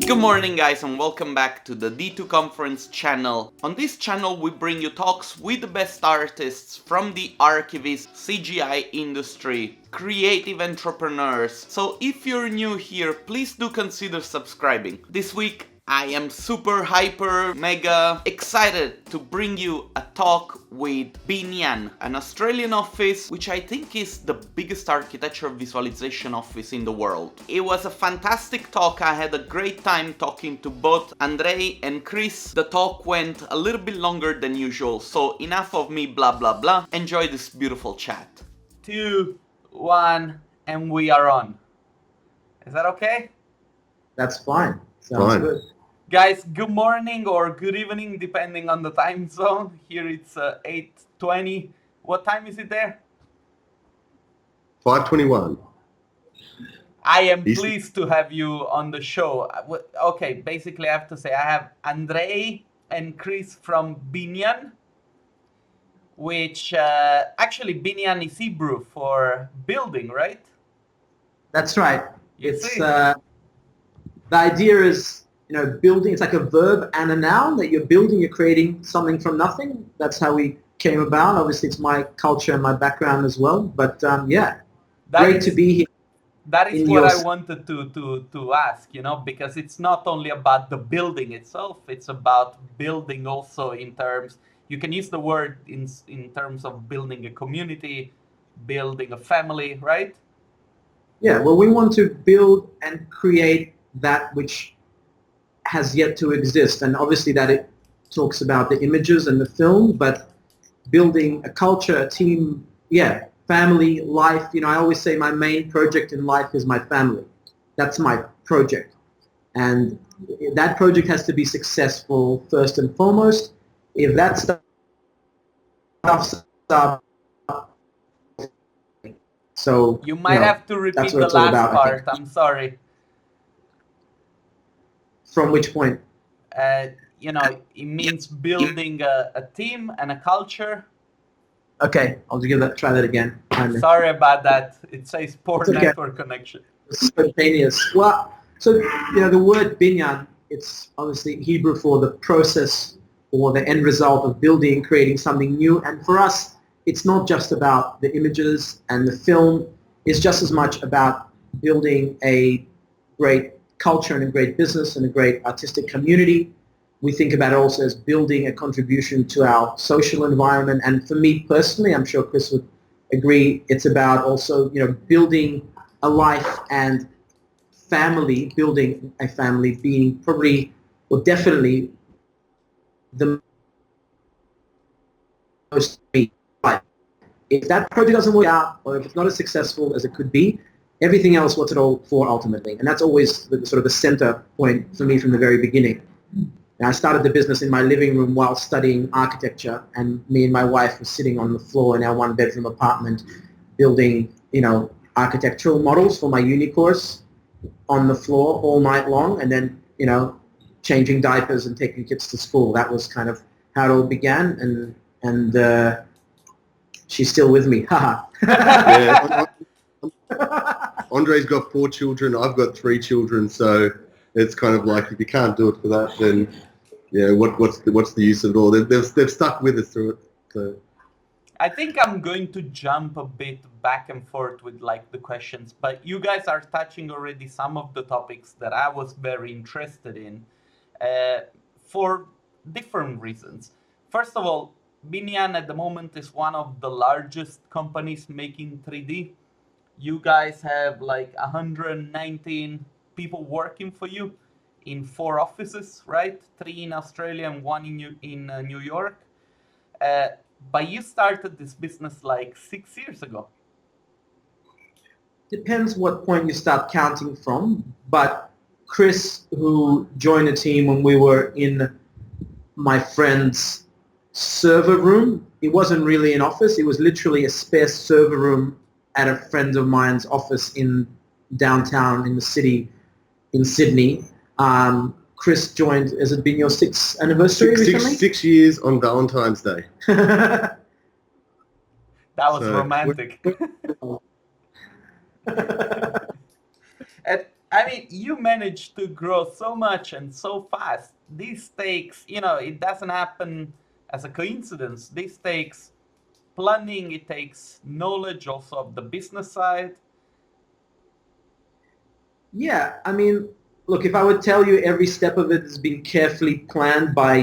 Good morning guys and welcome back to the D2 Conference channel. On this channel we bring you talks with the best artists from the archivist, CGI industry, creative entrepreneurs. So if you're new here, please do consider subscribing. This week I am super hyper mega excited to bring you a talk with Binyan, an Australian office which I think is the biggest architecture visualization office in the world. It was a fantastic talk. I had a great time talking to both Andrei and Chris. The talk went a little bit longer than usual, so enough of me blah blah blah. Enjoy this beautiful chat. 2, 1, and we are on. Is that okay? That's fine. Sounds good. Guys, good morning or good evening, depending on the time zone. Here it's 8:20. What time is it there? 5:21. I am pleased to have you on the show. Okay, basically I have to say I have Andrei and Chris from Binyan, which actually Binyan is Hebrew for building, right? That's right. The idea is, building. It's like a verb and a noun that you're building. You're creating something from nothing. That's how we came about. Obviously, it's my culture and my background as well. But great to be here. That is what I wanted to ask, because it's not only about the building itself. It's about building also in terms. You can use the word in terms of building a community, building a family, right? Yeah. Well, we want to build and create that which has yet to exist, and obviously that it talks about the images and the film, but building a culture, a team, family, life. I always say my main project in life is my family. That's my project, and that project has to be successful first and foremost. If that stuff so you might have to repeat the last part. I'm sorry. From which point? It means building a team and a culture. Okay, I'll try that again. Sorry about that. It says poor network connection. Spontaneous. Well, so the word binyan, it's obviously Hebrew for the process or the end result of building, creating something new. And for us, it's not just about the images and the film. It's just as much about building a great culture and a great business and a great artistic community. We think about it also as building a contribution to our social environment. And for me personally, I'm sure Chris would agree, it's about also, building a life and family, building a family being probably, or definitely the most life. If that project doesn't work out, or if it's not as successful as it could be, everything else, what's it all for ultimately? And that's always the center point for me from the very beginning. And I started the business in my living room while studying architecture, and me and my wife were sitting on the floor in our one-bedroom apartment building, architectural models for my uni course on the floor all night long, and then, changing diapers and taking kids to school. That was kind of how it all began, and she's still with me. Yeah. Andrei's got 4 children. I've got 3 children. So it's kind of like, if you can't do it for that, then what's the use of it all? They've stuck with us through it. So I think I'm going to jump a bit back and forth with the questions, but you guys are touching already some of the topics that I was very interested in for different reasons. First of all, Binyan at the moment is one of the largest companies making 3D. You guys have 119 people working for you in 4 offices, right? 3 in Australia and 1 in New York. But you started this business 6 years ago. Depends what point you start counting from, but Chris, who joined the team when we were in my friend's server room, it wasn't really an office, it was literally a spare server room at a friend of mine's office in downtown in the city in Sydney. Chris joined, has it been your 6th anniversary recently? 6 years on Valentine's Day. That was romantic. And mean, you managed to grow so much and so fast. This takes, it doesn't happen as a coincidence. This takes planning, it takes knowledge also of the business side. Yeah, I mean, look, if I would tell you every step of it has been carefully planned by,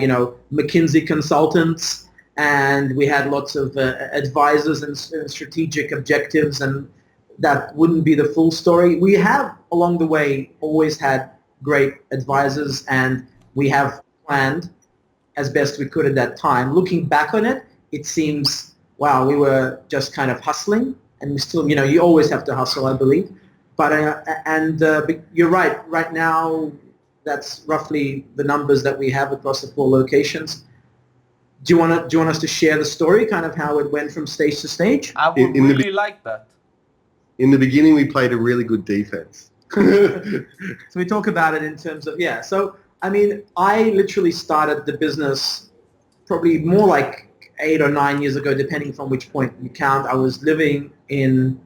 McKinsey consultants, and we had lots of advisors and strategic objectives, and that wouldn't be the full story. We have, along the way, always had great advisors, and we have planned as best we could at that time. Looking back on it, it seems, wow, we were just kind of hustling, and we still, you always have to hustle, I believe. But you're right. Right now, that's roughly the numbers that we have across the 4 locations. Do you want us to share the story, kind of how it went from stage to stage? I would really like that. In the beginning, we played a really good defense. So we talk about it in terms of, yeah. So, I mean, I literally started the business probably more like 8 or 9 years ago, depending from which point you count. I was living in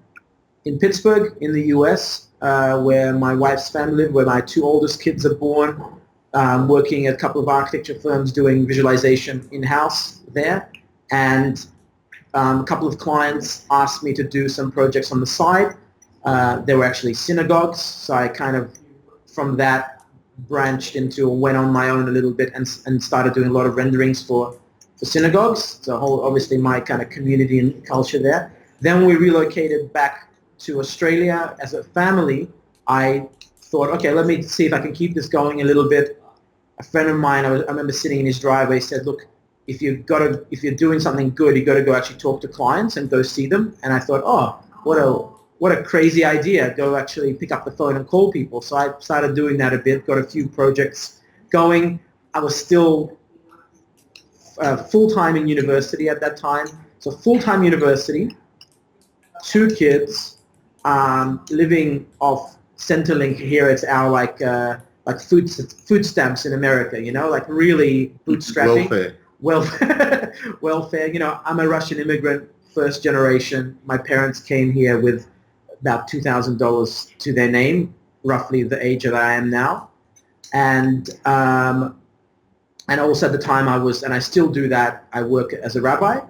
Pittsburgh in the US, where my wife's family live, where my 2 oldest kids are born, working at a couple of architecture firms doing visualization in-house there. And a couple of clients asked me to do some projects on the side. They were actually synagogues, so I kind of, from that, branched into, went on my own a little bit and started doing a lot of renderings for synagogues. So obviously my kind of community and culture there. Then we relocated back to Australia as a family. I thought, okay, let me see if I can keep this going a little bit. A friend of mine, I remember sitting in his driveway, said, look, if you're doing something good, you got to go actually talk to clients and go see them. And I thought, oh, what a crazy idea, go actually pick up the phone and call people. So I started doing that a bit, got a few projects going. I was still full-time in university at that time. So full-time university, 2 kids, living off Centrelink here. It's our like food stamps in America, like really bootstrapping. Welfare. I'm a Russian immigrant, first generation. My parents came here with about $2,000 to their name, roughly the age that I am now. And also at the time and I still do that, I work as a rabbi,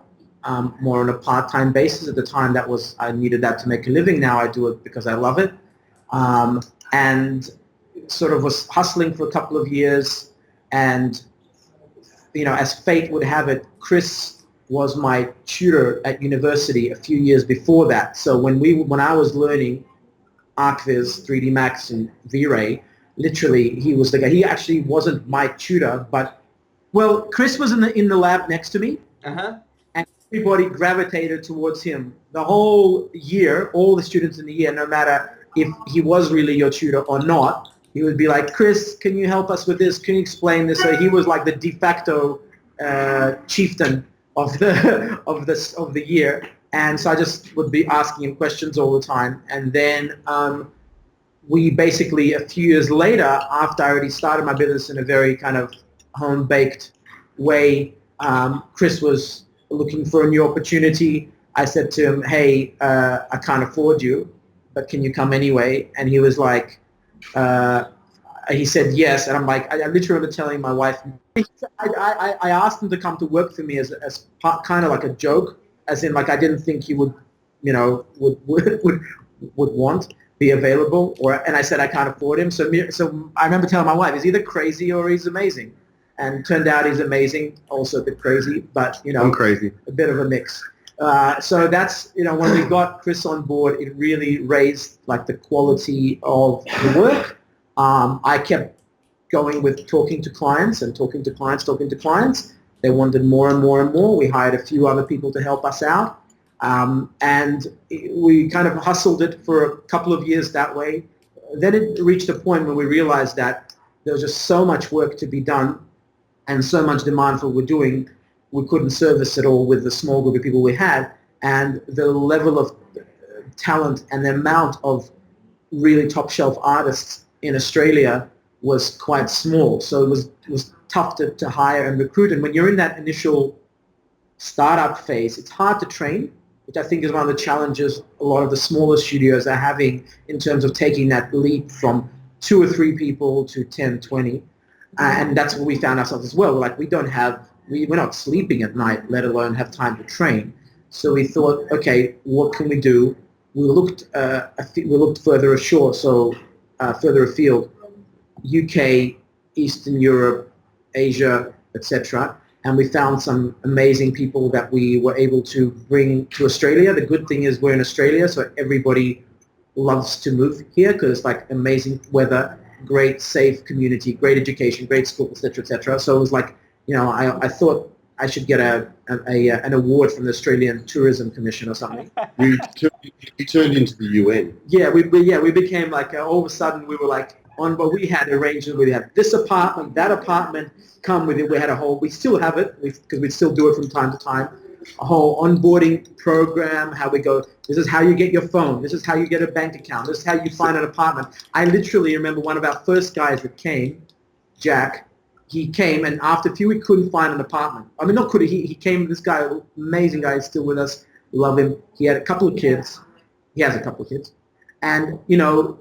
more on a part-time basis. At the time I needed that to make a living. Now I do it because I love it. And sort of was hustling for a couple of years, and as fate would have it, Chris was my tutor at university a few years before that. So when I was learning ArcViz, 3D Max, and V-Ray, literally he was the guy. He actually wasn't my tutor, but Chris was in the lab next to me, and everybody gravitated towards him the whole year. All the students in the year, no matter if he was really your tutor or not, he would be like, Chris, can you help us with this? Can you explain this? So he was like the de facto chieftain of the year. And so I just would be asking him questions all the time. And then we basically, a few years later, after I already started my business in a very kind of home-baked way, Chris was looking for a new opportunity. I said to him, hey, I can't afford you, but can you come anyway? And he was like, he said yes, and I'm like, I literally remember telling my wife, I asked him to come to work for me as kind of like a joke, as in like I didn't think he would, would want, be available, and I said I can't afford him. So I remember telling my wife, he's either crazy or he's amazing, and turned out he's amazing, also a bit crazy, but I'm crazy, a bit of a mix. So that's, when we got Chris on board, it really raised like the quality of the work. I kept going with talking to clients. They wanted more and more and more. We hired a few other people to help us out. And we kind of hustled it for a couple of years that way. Then it reached a point where we realized that there was just so much work to be done and so much demand for what we're doing, we couldn't service it all with the small group of people we had, and the level of talent and the amount of really top-shelf artists in Australia was quite small. So it was tough to hire and recruit. And when you're in that initial startup phase, it's hard to train, which I think is one of the challenges a lot of the smaller studios are having in terms of taking that leap from 2 or 3 people to 10, 20. And that's what we found ourselves as well. Like we're not sleeping at night, let alone have time to train. So we thought, okay, what can we do? We looked further ashore, so further afield, UK, Eastern Europe, Asia, etc. And we found some amazing people that we were able to bring to Australia. The good thing is we're in Australia, so everybody loves to move here because it's like amazing weather, great safe community, great education, great school, etc., etc. So it was like, I thought I should get an award from the Australian Tourism Commission or something. You turned into the UN. Yeah, we became like all of a sudden we were like but we had arrangements. We had this apartment, that apartment. Come with it. We had we still have it because we still do it from time to time. A whole onboarding program. How we go. This is how you get your phone. This is how you get a bank account. This is how you find an apartment. I literally remember one of our first guys that came, Jack. He came, and after a few weeks, couldn't find an apartment. I mean, not could he came. This guy, amazing guy, is still with us. Love him. He had a couple of kids. He has a couple of kids. And,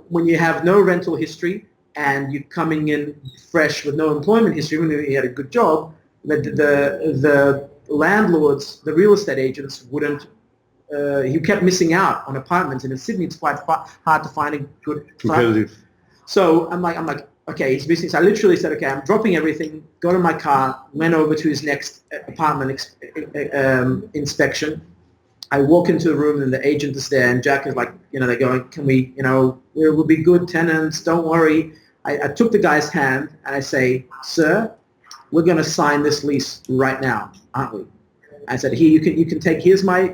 when you have no rental history and you're coming in fresh with no employment history, when you had a good job, the landlords, the real estate agents wouldn't, you kept missing out on apartments. And in Sydney, it's quite hard to find a good competitive. So I'm like, okay, he's missing. So I literally said, okay, I'm dropping everything, got in my car, went over to his next apartment inspection. I walk into the room and the agent is there, and Jack is like, they're going, can we, we'll be good tenants, don't worry. I took the guy's hand and I say, sir, we're going to sign this lease right now, aren't we? I said, here, you can take, here's my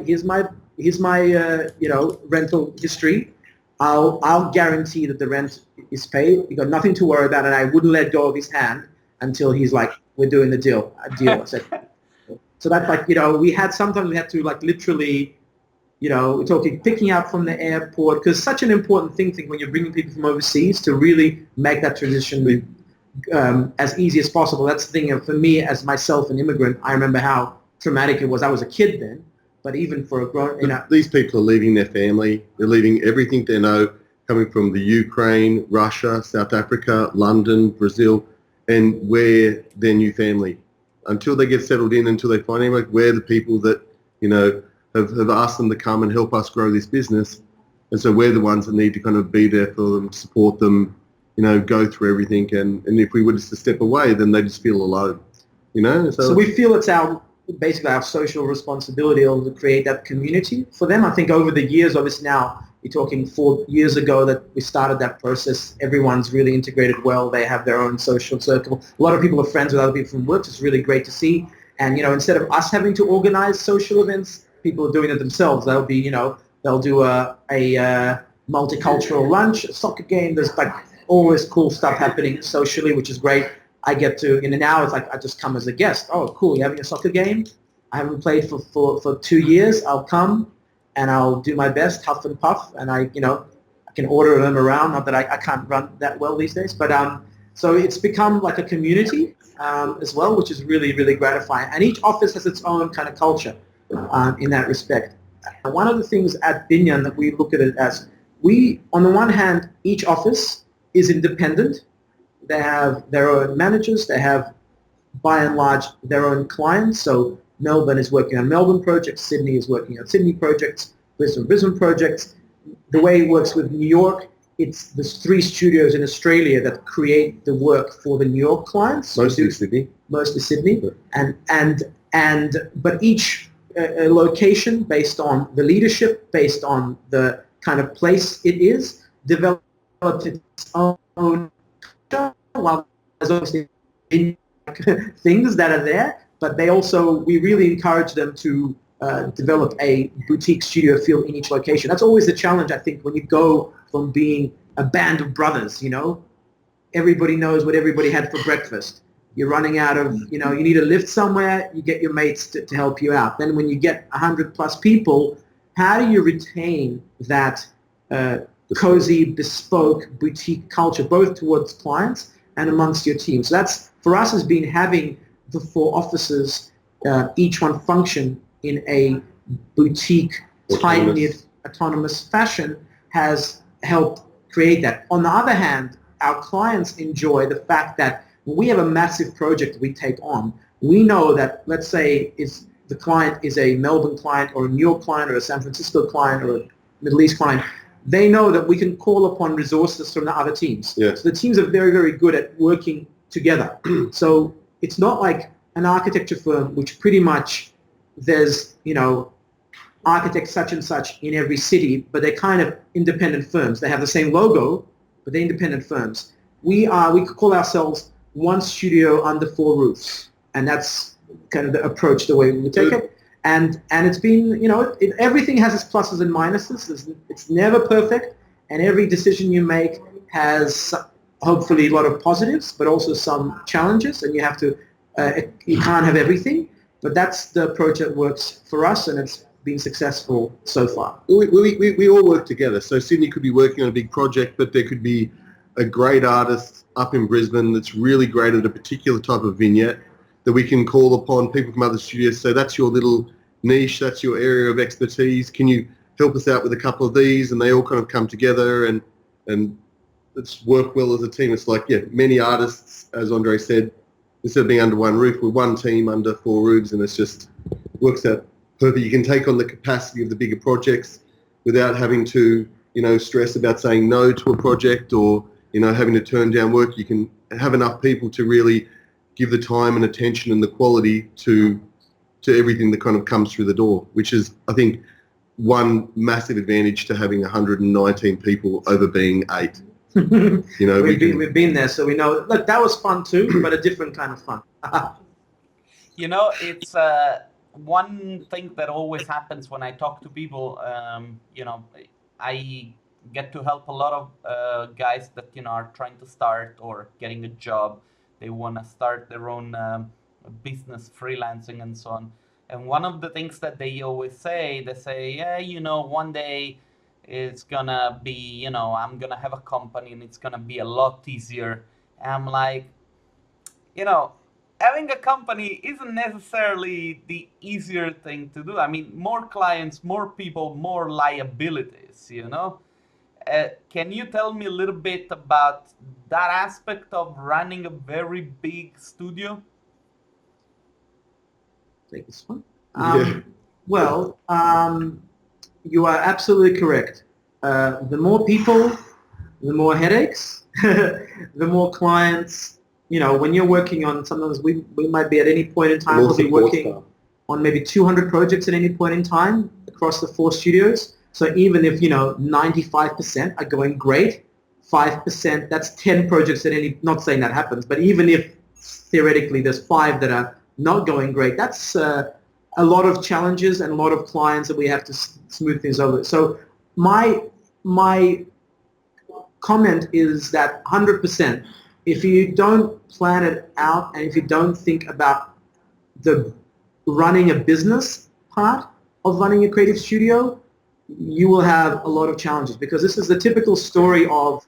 rental history. I'll guarantee that the rent is paid. You got nothing to worry about, and I wouldn't let go of his hand until he's like, we're doing a deal. I said, so that's like, sometimes we had to like literally, we're talking picking up from the airport, because such an important thing when you're bringing people from overseas to really make that transition as easy as possible. That's the thing for me as myself an immigrant. I remember how traumatic it was. I was a kid then, but even for a grown, These people are leaving their family. They're leaving everything they know, coming from the Ukraine, Russia, South Africa, London, Brazil, and we're their new family. Until they get settled in, until they find anyone, we're the people that, have asked them to come and help us grow this business. And so we're the ones that need to kind of be there for them, support them, go through everything. And if we were just to step away, then they just feel alone, So we feel it's basically our social responsibility to create that community for them. I think over the years, obviously now, you're talking 4 years ago that we started that process. Everyone's really integrated well. They have their own social circle. A lot of people are friends with other people from work. It's really great to see. And, instead of us having to organize social events, people are doing it themselves. They'll be, they'll do a multicultural lunch, a soccer game. There's like always cool stuff happening socially, which is great. I get to, now it's like I just come as a guest. Oh, cool, you're having a soccer game? I haven't played for 2 years. I'll come and I'll do my best, huff and puff, and I can order them around. Not that I can't run that well these days, but so it's become like a community as well, which is really, really gratifying. And each office has its own kind of culture in that respect. One of the things at Binyan that we look at it as, on the one hand, each office is independent. They have their own managers. They have, by and large, their own clients. So Melbourne is working on Melbourne projects. Sydney is working on Sydney projects. Brisbane projects. The way it works with New York, there's 3 studios in Australia that create the work for the New York clients. Mostly Sydney. But each location, based on the leadership, based on the kind of place it is, developed its own. While there's obviously things that are there, but we really encourage them to develop a boutique studio feel in each location. That's always the challenge, I think, when you go from being a band of brothers, everybody knows what everybody had for breakfast. You're running out of, you need a lift somewhere, you get your mates to help you out. Then when you get 100 plus people, how do you retain that cozy, bespoke, boutique culture, both towards clients and amongst your team? So that's, for us, has been having the 4 offices, each one function in a boutique, tight-knit, autonomous fashion, has helped create that. On the other hand, our clients enjoy the fact that when we have a massive project we take on, we know that, let's say, the client is a Melbourne client or a New York client or a San Francisco client or a Middle East client, they know that we can call upon resources from the other teams. Yeah. So the teams are very, very good at working together. So it's not like an architecture firm which pretty much there's, architect such and such in every city, but they're kind of independent firms. They have the same logo, but they're independent firms. We call ourselves one studio under four roofs, and that's kind of the approach, the way we take it. And it's been, everything has its pluses and minuses. It's never perfect, and every decision you make has hopefully a lot of positives, but also some challenges, and you have to, you can't have everything, but that's the approach that works for us, and it's been successful so far. We all work together. So Sydney could be working on a big project, but there could be a great artist up in Brisbane that's really great at a particular type of vignette that we can call upon people from other studios. So that's your little niche, that's your area of expertise. Can you help us out with a couple of these? And they all kind of come together and it's work well as a team. It's like, many artists, as Andrei said, instead of being under one roof, we're one team under four roofs, and it's just works out perfect. You can take on the capacity of the bigger projects without having to, stress about saying no to a project or, having to turn down work. You can have enough people to really give the time and attention and the quality to everything that kind of comes through the door, which is, I think, one massive advantage to having 119 people over being 8. We've been there, so we know. Look, that was fun too, but a different kind of fun. It's one thing that always happens when I talk to people. I get to help a lot of guys that are trying to start or getting a job. They want to start their own business, freelancing, and so on. And one of the things that they always say, one day it's gonna be, I'm gonna have a company and it's gonna be a lot easier. And I'm like, having a company isn't necessarily the easier thing to do. I mean, more clients, more people, more liabilities, Can you tell me a little bit about that aspect of running a very big studio? Take this one. Well, you are absolutely correct. The more people, the more headaches, the more clients. When you're working on, sometimes we might be at any point in time, we'll be working on maybe 200 projects at any point in time across the 4 studios. So even if, 95% are going great, 5%, that's 10 projects at any, not saying that happens, but even if theoretically there's 5 that are not going great, that's a lot of challenges and a lot of clients that we have to smooth things over. So my comment is that 100%, if you don't plan it out and if you don't think about the running a business part of running a creative studio, you will have a lot of challenges, because this is the typical story of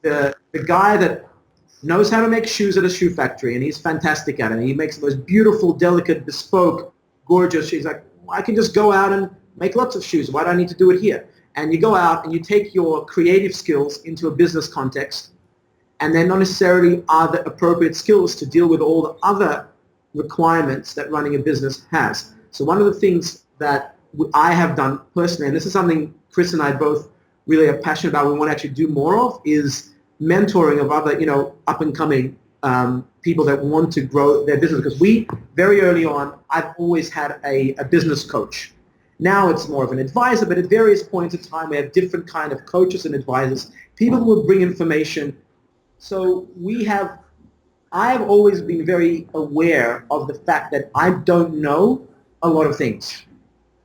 the guy that knows how to make shoes at a shoe factory, and he's fantastic at it. And he makes the most beautiful, delicate, bespoke, gorgeous shoes. Like, I can just go out and make lots of shoes. Why do I need to do it here? And you go out and you take your creative skills into a business context, and they're not necessarily are the appropriate skills to deal with all the other requirements that running a business has. So one of the things that I have done personally, and this is something Chris and I both really are passionate about, we want to actually do more of, is mentoring of other, up-and-coming people that want to grow their business. Because we, very early on, I've always had a business coach. Now it's more of an advisor, but at various points in time, we have different kind of coaches and advisors. People who will bring information. So I've always been very aware of the fact that I don't know a lot of things.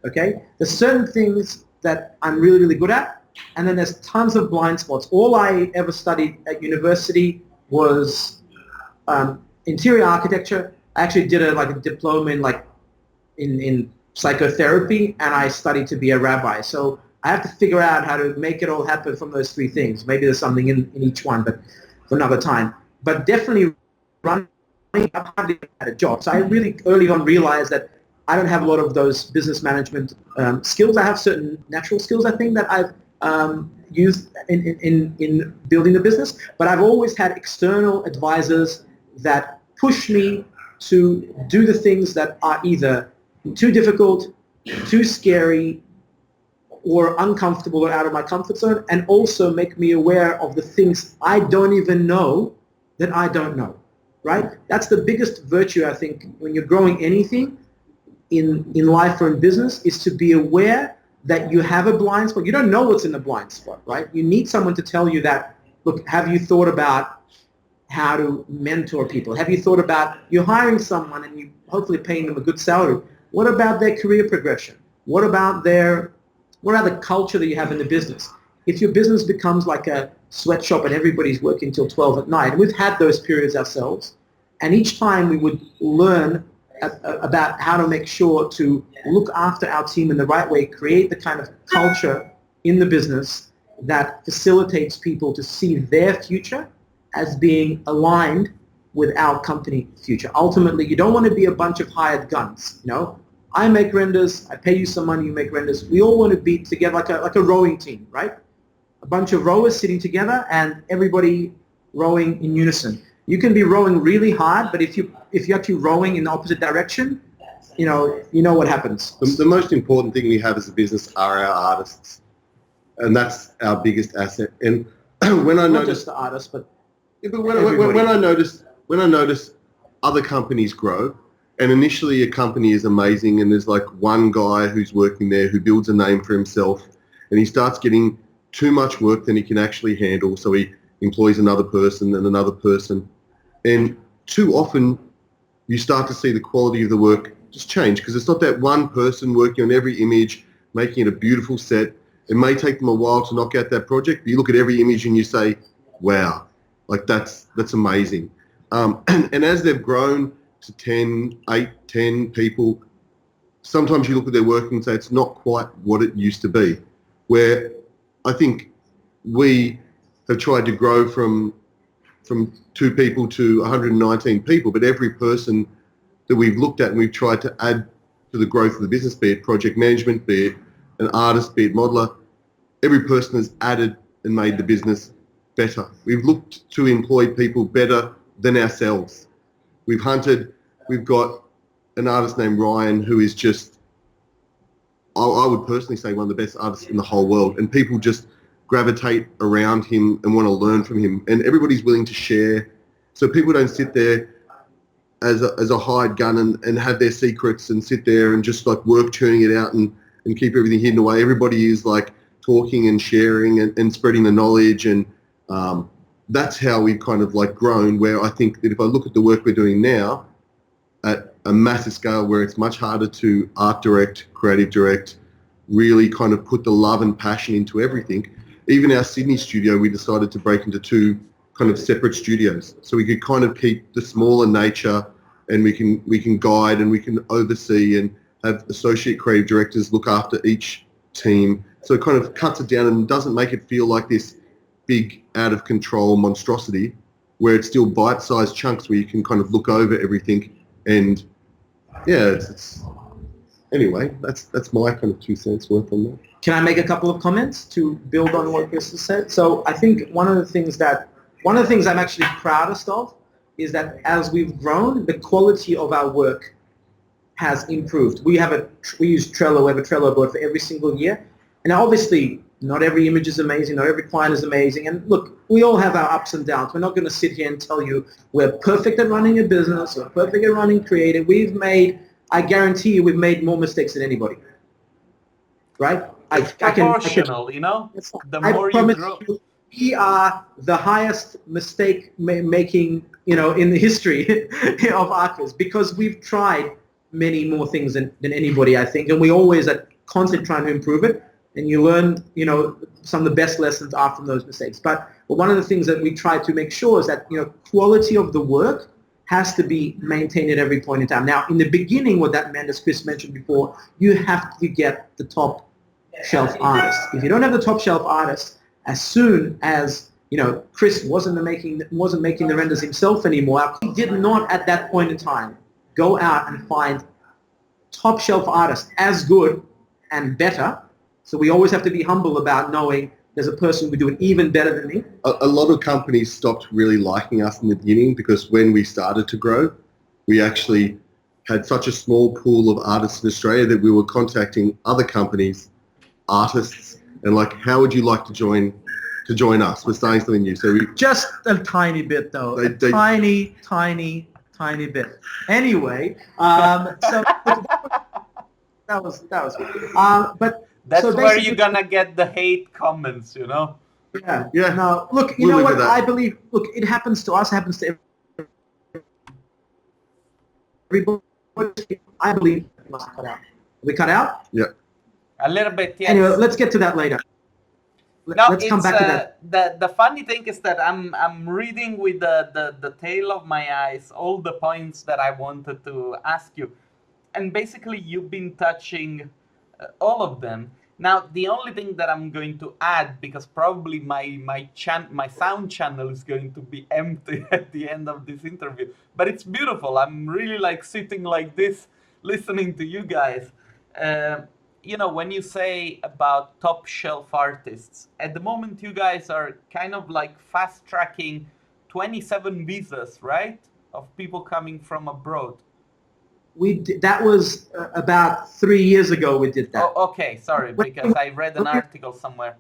Okay? There's certain things that I'm really, really good at, and then there's tons of blind spots. All I ever studied at university was interior architecture. I actually did a diploma in psychotherapy, and I studied to be a rabbi. So I have to figure out how to make it all happen from those 3 things. Maybe there's something in each one, but for another time. But definitely running, I hardly had a job. So I really early on realized that I don't have a lot of those business management skills. I have certain natural skills, I think, that I've used in building the business, but I've always had external advisors that push me to do the things that are either too difficult, too scary, or uncomfortable or out of my comfort zone, and also make me aware of the things I don't even know that I don't know, right? That's the biggest virtue, I think, when you're growing anything in life or in business, is to be aware that you have a blind spot. You don't know what's in the blind spot, right? You need someone to tell you that, look, have you thought about how to mentor people? Have you thought about, you're hiring someone and you hopefully paying them a good salary. What about their career progression? What about the culture that you have in the business? If your business becomes like a sweatshop and everybody's working till 12 at night, we've had those periods ourselves, and each time we would learn about how to make sure to look after our team in the right way, create the kind of culture in the business that facilitates people to see their future as being aligned with our company future. Ultimately, you don't want to be a bunch of hired guns. I make renders, I pay you some money, you make renders. We all want to be together like a rowing team, right? A bunch of rowers sitting together and everybody rowing in unison. You can be rowing really hard, but if you're actually rowing in the opposite direction, you know what happens. The most important thing we have as a business are our artists, and that's our biggest asset. And when I Not notice, just the artists, but when I notice other companies grow, and initially a company is amazing, and there's like one guy who's working there who builds a name for himself, and he starts getting too much work than he can actually handle, so he employs another person and another person. And too often you start to see the quality of the work just change, because it's not that one person working on every image, making it a beautiful set. It may take them a while to knock out that project, but you look at every image and you say, wow, like that's amazing. And as they've grown to 10 people, sometimes you look at their work and say it's not quite what it used to be, where I think we have tried to grow from 2 people to 119 people, but every person that we've looked at and we've tried to add to the growth of the business, be it project management, be it an artist, be it modeler, every person has added and made the business better. We've looked to employ people better than ourselves. We've hunted, we've got an artist named Ryan who is just, I would personally say, one of the best artists in the whole world, and people just gravitate around him and want to learn from him, and everybody's willing to share, so people don't sit there as a hired gun and have their secrets and sit there and just like work churning it out and keep everything hidden away. Everybody is like talking and sharing and spreading the knowledge, and that's how we've kind of like grown, where I think that if I look at the work we're doing now at a massive scale, where it's much harder to art direct, creative direct, really kind of put the love and passion into everything. Even our Sydney studio, we decided to break into 2 kind of separate studios, so we could kind of keep the smaller nature, and we can guide and we can oversee and have associate creative directors look after each team. So it kind of cuts it down and doesn't make it feel like this big, out of control monstrosity, where it's still bite-sized chunks where you can kind of look over everything. And yeah, it's anyway, that's my kind of 2 cents worth on that. Can I make a couple of comments to build on what Chris has said? So I think one of the things I'm actually proudest of is that as we've grown, the quality of our work has improved. We use Trello. We have a Trello board for every single year. And obviously, not every image is amazing, not every client is amazing. And look, we all have our ups and downs. We're not going to sit here and tell you we're perfect at running a business, we're perfect at running creative. I guarantee you, we've made more mistakes than anybody. Right? It's proportional, the more you grow. We are the highest mistake making, in the history of Archivists, because we've tried many more things than anybody, I think, and we always are constantly trying to improve it. And you learn, some of the best lessons are from those mistakes. But one of the things that we try to make sure is that, quality of the work has to be maintained at every point in time. Now, in the beginning, what that meant, as Chris mentioned before, you have to get the top shelf artist. If you don't have the top shelf artist, as soon as Chris wasn't making the renders himself anymore, he did not at that point in time go out and find top shelf artists as good and better So we always have to be humble about knowing there's a person who doing even better than me. A lot of companies stopped really liking us in the beginning because when we started to grow, we actually had such a small pool of artists in Australia that we were contacting other companies, artists, and like, how would you like to join us? We're starting something new. So we Just a tiny bit, though. Tiny bit. Anyway, so that was good. But That's so where you're gonna get the hate comments, you know. Yeah. No, look, you know what? I believe. Look, it happens to us. Happens to everybody. I believe it must cut out. We cut out. Yeah. A little bit, yes. Anyway, let's get to that later. Let's come back to that. The funny thing is that I'm reading with the tail of my eyes all the points that I wanted to ask you, and basically you've been touching all of them. Now the only thing that I'm going to add, because probably my sound channel is going to be empty at the end of this interview, but it's beautiful. I'm really like sitting like this, listening to you guys. You know, when you say about top shelf artists, at the moment you guys are kind of like fast tracking 27 visas, right? Of people coming from abroad. That was about 3 years ago we did that. Oh, okay, sorry, because I read an article somewhere.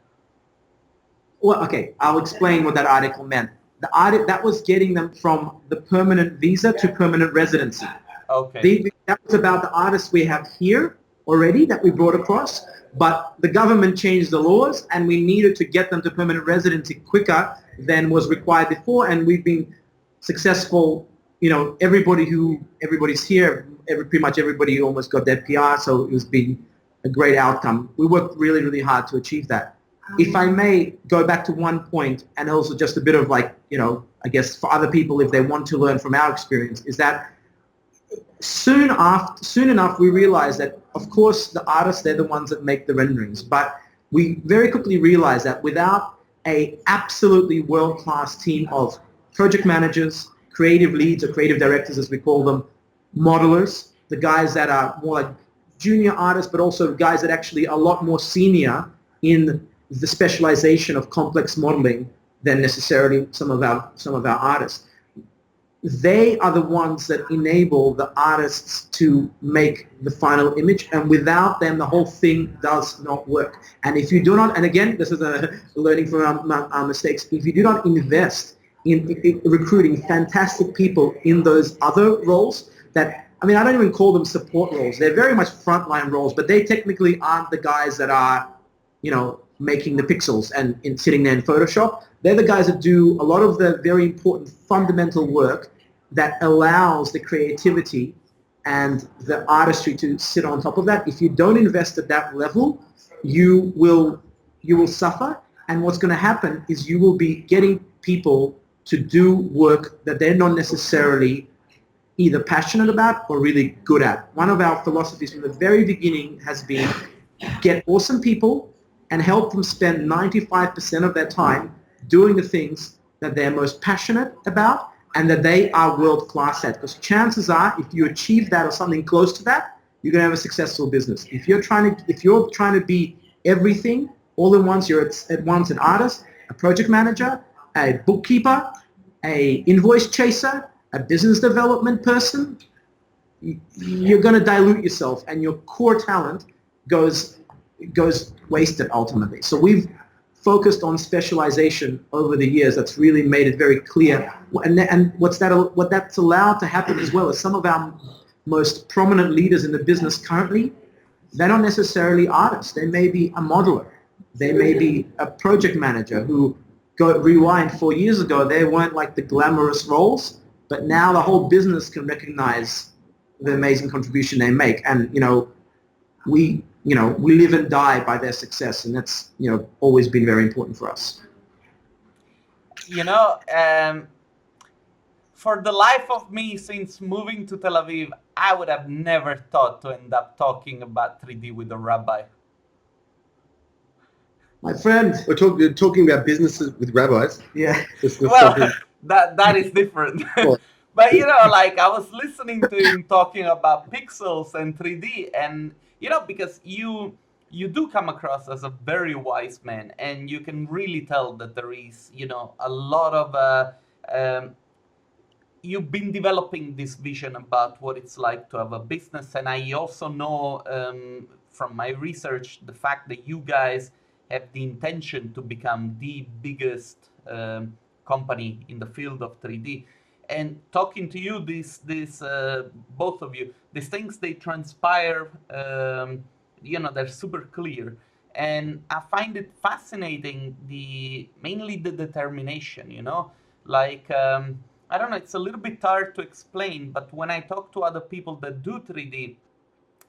Well, okay, I'll explain what that article meant. That was getting them from the permanent visa to permanent residency. Okay. That was about the artists we have here already that we brought across, but the government changed the laws and we needed to get them to permanent residency quicker than was required before, and we've been successful. You know, everybody's here, pretty much everybody almost got their PR, so it's been a great outcome. We worked really, really hard to achieve that. If I may go back to one point, and also just a bit of like, you know, I guess for other people if they want to learn from our experience, is that soon enough we realized that, of course, the artists, they're the ones that make the renderings, but we very quickly realized that without a absolutely world-class team of project managers, creative leads or creative directors as we call them, modelers, the guys that are more like junior artists, but also guys that actually are a lot more senior in the specialization of complex modeling than necessarily some of our artists. They are the ones that enable the artists to make the final image, and without them the whole thing does not work. And if you do not, and again, this is a learning from our mistakes, if you do not invest in recruiting fantastic people in those other roles that, I mean, I don't even call them support roles. They're very much frontline roles, but they technically aren't the guys that are, you know, making the pixels and sitting there in Photoshop. They're the guys that do a lot of the very important fundamental work that allows the creativity and the artistry to sit on top of that. If you don't invest at that level, you will suffer, and what's going to happen is you will be getting people to do work that they're not necessarily either passionate about or really good at. One of our philosophies from the very beginning has been get awesome people and help them spend 95% of their time doing the things that they're most passionate about and that they are world-class at. Because chances are, if you achieve that or something close to that, you're going to have a successful business. If you're trying to be everything all at once, you're at once an artist, a project manager, a bookkeeper, a invoice chaser, a business development person, you're going to dilute yourself and your core talent goes wasted ultimately. So we've focused on specialization over the years. That's really made it very clear. And what that's allowed to happen as well is some of our most prominent leaders in the business currently, they're not necessarily artists. They may be a modeler. They may be a project manager who rewind 4 years ago, they weren't like the glamorous roles, but now the whole business can recognize the amazing contribution they make. And, we live and die by their success, and that's, always been very important for us. For the life of me, since moving to Tel Aviv, I would have never thought to end up talking about 3D with a rabbi. My friend. We're talking about businesses with rabbis. Yeah. Well, that is different. But, I was listening to him talking about pixels and 3D, and, because you do come across as a very wise man, and you can really tell that there is, a lot of you've been developing this vision about what it's like to have a business. And I also know from my research the fact that you guys have the intention to become the biggest company in the field of 3D. And talking to you, this both of you, these things, they transpire, they're super clear. And I find it fascinating, mainly the determination, like, I don't know, it's a little bit hard to explain, but when I talk to other people that do 3D,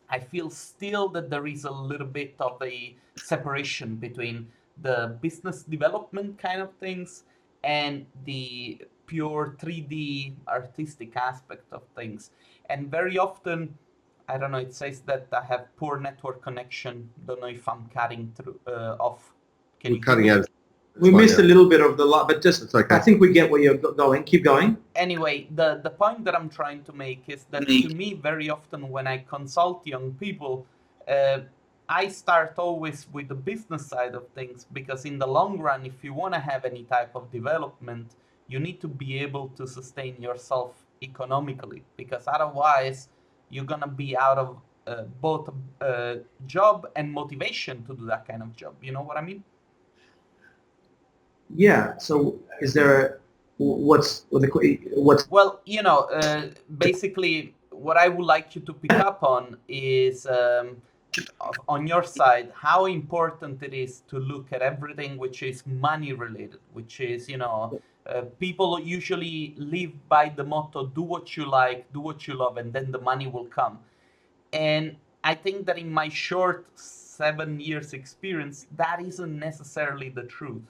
I feel still that there is a little bit of a separation between the business development kind of things and the pure 3D artistic aspect of things. And very often, I don't know, it says that I have poor network connection. Don't know if I'm cutting through off. Can We're you cutting out. We missed a little bit of the lot, but just okay. I think we get where you're going. Keep going. Anyway, the point that I'm trying to make is that to me, very often when I consult young people, I start always with the business side of things, because in the long run, if you want to have any type of development, you need to be able to sustain yourself economically, because otherwise you're going to be out of both job and motivation to do that kind of job. You know what I mean? Yeah. So is there what's Well, basically what I would like you to pick up on is on your side, how important it is to look at everything which is money related, which is, people usually live by the motto, do what you like, do what you love, and then the money will come. And I think that in my short 7 years experience, that isn't necessarily the truth.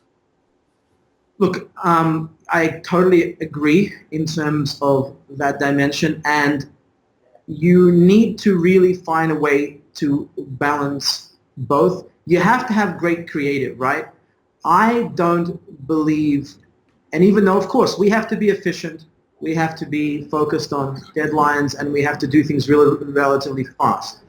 Look, I totally agree in terms of that dimension, and you need to really find a way to balance both. You have to have great creative, right? I don't believe, and even though, of course, we have to be efficient, we have to be focused on deadlines, and we have to do things really relatively fast.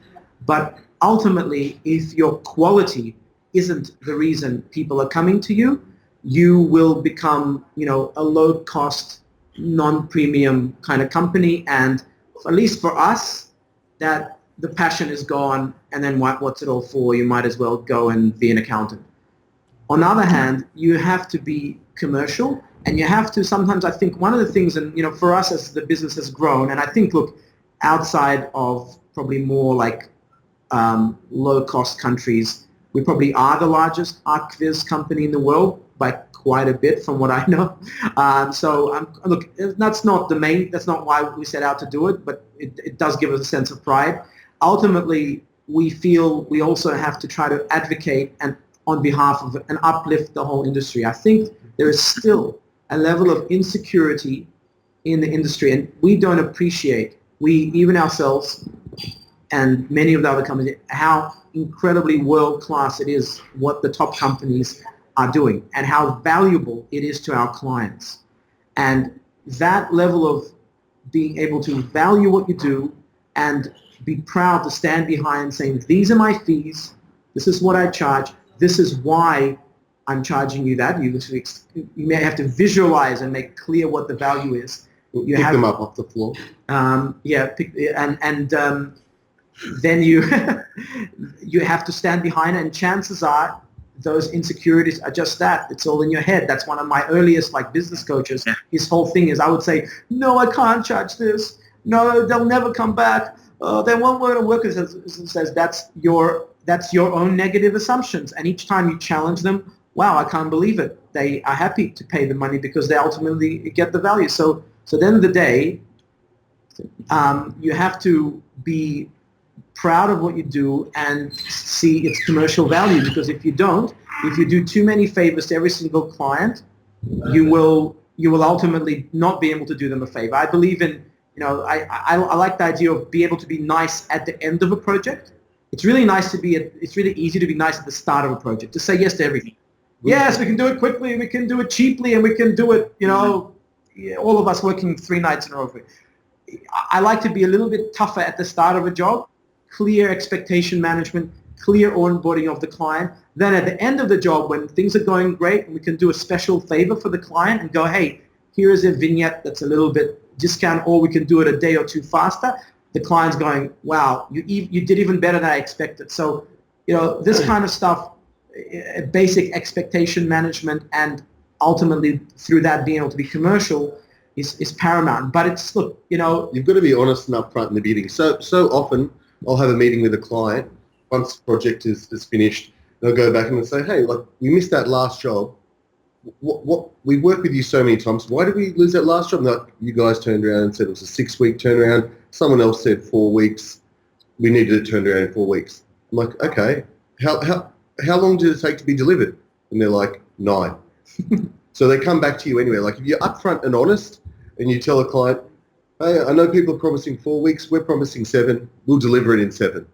But ultimately, if your quality isn't the reason people are coming to you, you will become, a low-cost, non-premium kind of company. And at least for us, that the passion is gone, and then what's it all for? You might as well go and be an accountant. On the other hand, you have to be commercial, and you have to sometimes, I think one of the things, and for us as the business has grown, and I think, look, outside of probably more like low-cost countries, we probably are the largest ArcViz company in the world by quite a bit from what I know. Look, that's not that's not why we set out to do it, but it does give us a sense of pride. Ultimately, we feel we also have to try to advocate and on behalf of and uplift the whole industry. I think there is still a level of insecurity in the industry, and we don't appreciate, even ourselves and many of the other companies, how incredibly world-class it is what the top companies are doing and how valuable it is to our clients. And that level of being able to value what you do and be proud to stand behind saying, these are my fees, this is what I charge, this is why I'm charging you that. You may have to visualize and make clear what the value is. Pick them up off the floor. Then you you have to stand behind it, and chances are those insecurities are just that. It's all in your head. That's one of my earliest business coaches. His whole thing is, I would say, no, I can't charge this. No, they'll never come back. They won't want to work. It says that's your own negative assumptions. And each time you challenge them, wow, I can't believe it. They are happy to pay the money because they ultimately get the value. So at the end of the day, you have to be proud of what you do and see its commercial value, because if you do too many favors to every single client, you will ultimately not be able to do them a favor. I believe in, I like the idea of be able to be nice at the end of a project. It's really easy to be nice at the start of a project, to say yes to everything. Yes, we can do it quickly, we can do it cheaply, and we can do it, all of us working 3 nights in a row. I like to be a little bit tougher at the start of a job, clear expectation management, clear onboarding of the client. Then at the end of the job, when things are going great, we can do a special favor for the client and go, hey, here is a vignette that's a little bit discount, or we can do it a day or two faster. The client's going, wow, you did even better than I expected. So, this kind of stuff, basic expectation management, and ultimately through that being able to be commercial is paramount. But it's, look, you've got to be honest and upfront in the beginning. So often I'll have a meeting with a client once the project is finished. They'll go back and they'll say, hey, like, we missed that last job. What we worked with you so many times. Why did we lose that last job? Like, you guys turned around and said it was a 6-week turnaround. Someone else said 4 weeks. We needed it turned around in 4 weeks. I'm like, okay, how long did it take to be delivered? And they're like, 9. So they come back to you anyway. Like, if you're upfront and honest and you tell a client, hey, I know people are promising 4 weeks. We're promising 7. We'll deliver it in 7.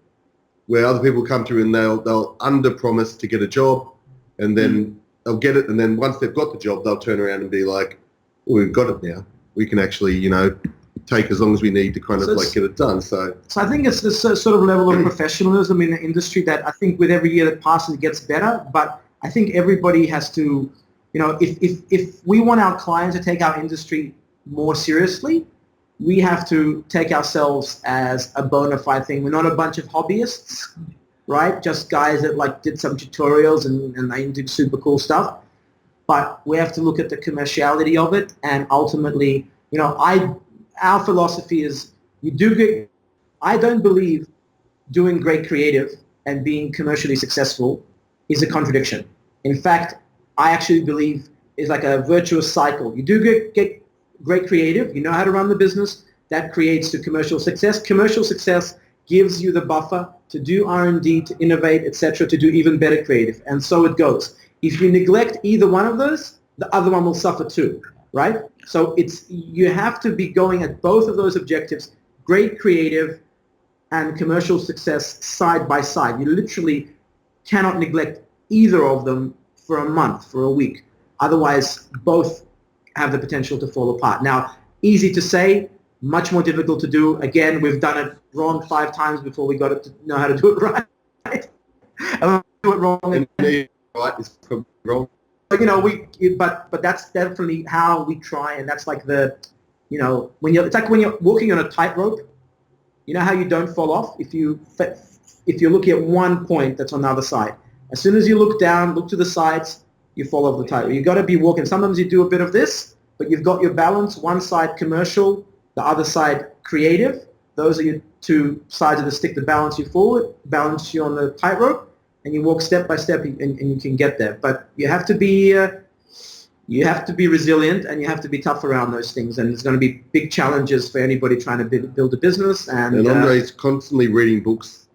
Where other people come through and they'll under-promise to get a job, and then they'll get it, and then once they've got the job, they'll turn around and be like, well, we've got it now. We can actually, take as long as we need to kind of get it done. So I think it's this sort of level of professionalism in the industry that I think with every year that passes it gets better. But I think everybody has to, if we want our clients to take our industry more seriously, we have to take ourselves as a bona fide thing. We're not a bunch of hobbyists, right? Just guys that did some tutorials and they did super cool stuff. But we have to look at the commerciality of it, and ultimately, our philosophy is I don't believe doing great creative and being commercially successful is a contradiction. In fact, I actually believe it's like a virtuous cycle. You do get great creative, you know how to run the business, that creates to commercial success. Commercial success gives you the buffer to do R&D, to innovate, etc., to do even better creative. And so it goes. If you neglect either one of those, the other one will suffer too, right? So you have to be going at both of those objectives, great creative and commercial success side by side. You literally cannot neglect either of them for a month, for a week. Otherwise, both have the potential to fall apart. Now, easy to say, much more difficult to do. Again, we've done it wrong 5 times before we got it to know how to do it right. And we do it wrong. And right is probably wrong. But that's definitely how we try, and that's like it's like when you're walking on a tightrope. You know how you don't fall off if you're looking at one point that's on the other side. As soon as you look down, look to the sides, you fall off the tightrope. You've got to be walking. Sometimes you do a bit of this, but you've got your balance. One side commercial, the other side creative. Those are your 2 sides of the stick that balance you forward, balance you on the tightrope, and you walk step by step, and you can get there. But you have to be resilient, and you have to be tough around those things. And there's going to be big challenges for anybody trying to build a business. And Andrei's constantly reading books.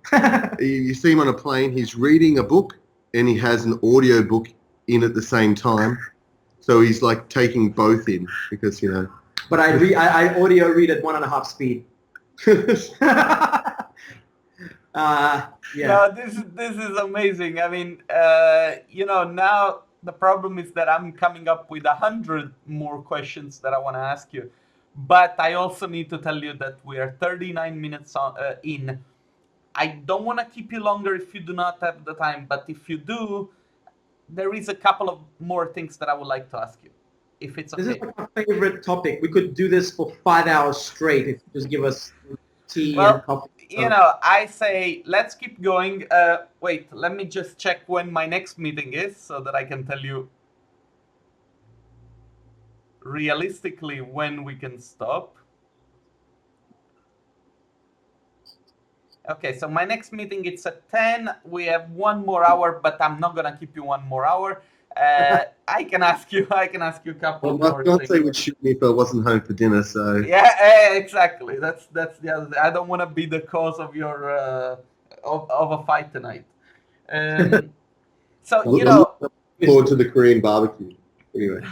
You see him on a plane. He's reading a book, and he has an audio book in at the same time. So he's like taking both in because But I audio read at 1.5 speed. Yeah. No, this is amazing. I mean, now the problem is that I'm coming up with 100 more questions that I want to ask you, but I also need to tell you that we are 39 minutes in. I don't want to keep you longer if you do not have the time, but if you do, there is a couple of more things that I would like to ask you, if it's okay. This is like my favorite topic. We could do this for 5 hours straight if you just give us tea and coffee. I say let's keep going. Wait, let me just check when my next meeting is so that I can tell you realistically when we can stop. Okay, so my next meeting it's at 10. We have 1 more hour, but I'm not gonna keep you 1 more hour. I can ask you a couple more I can't things. say would shoot me if I wasn't home for dinner. So yeah, exactly. That's the other thing. I don't want to be the cause of your of a fight tonight. So I'm looking forward to the Korean barbecue. Anyway.